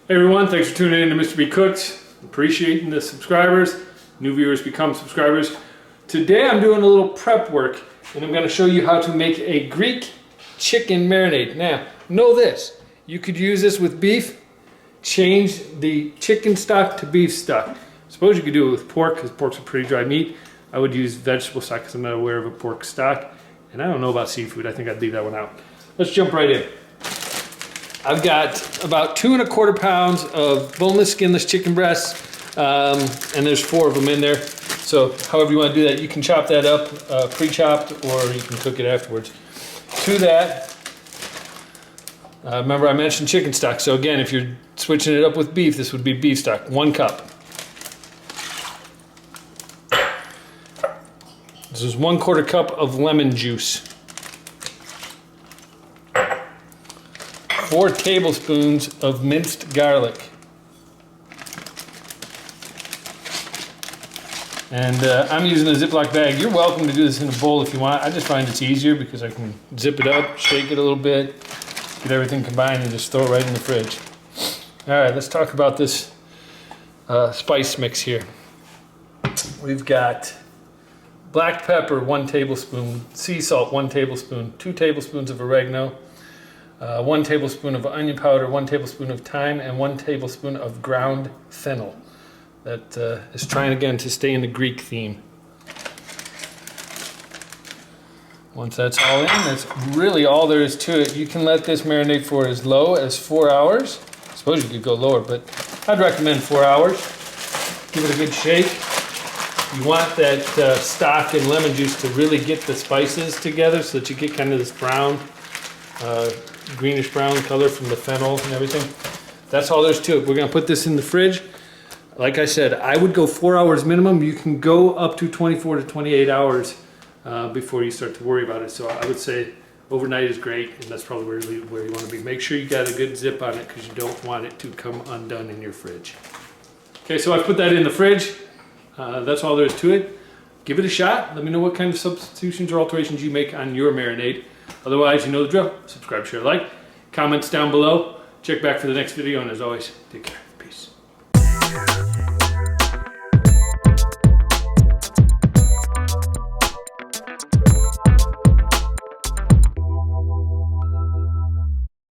Hey everyone, thanks for tuning in to Mr. B Cooks. Appreciating the subscribers. New viewers become subscribers. Today I'm doing a little prep work and I'm going to show you how to make a Greek chicken marinade. Now, know this. You could use this with beef. Change the chicken stock to beef stock. Suppose you could do it with pork because pork's a pretty dry meat. I would use vegetable stock because I'm not aware of a pork stock. And I don't know about seafood. I think I'd leave that one out. Let's jump right in. I've got about 2 1/4 pounds of boneless, skinless chicken breasts, and there's 4 of them in there. So however you want to do that, you can chop that up pre-chopped, or you can cook it afterwards. To that, remember I mentioned chicken stock. So again, if you're switching it up with beef, this would be beef stock. 1 cup. This is 1/4 cup of lemon juice. 4 tablespoons of minced garlic. And I'm using a Ziploc bag. You're welcome to do this in a bowl if you want. I just find it's easier because I can zip it up, shake it a little bit, get everything combined, and just throw it right in the fridge. All right, let's talk about this spice mix here. We've got black pepper, 1 tablespoon, sea salt, 1 tablespoon, 2 tablespoons of oregano, 1 tablespoon of onion powder, 1 tablespoon of thyme, and 1 tablespoon of ground fennel. That is trying again to stay in the Greek theme. Once that's all in, that's really all there is to it. You can let this marinate for as low as 4 hours. I suppose you could go lower, but I'd recommend 4 hours. Give it a good shake. You want that stock and lemon juice to really get the spices together so that you get kind of this brown, greenish brown color from the fennel and everything. That's all there's to it. We're going to put this in the fridge. Like I said, I would go 4 hours minimum. You can go up to 24 to 28 hours before you start to worry about it. So I would say overnight is great, and that's probably where you want to be. Make sure you got a good zip on it because you don't want it to come undone in your fridge. Okay, so I put that in the fridge. That's all there is to it. Give it a shot. Let me know what kind of substitutions or alterations you make on your marinade. Otherwise, you know the drill. Subscribe, share, like. Comments down below. Check back for the next video, and as always, take care.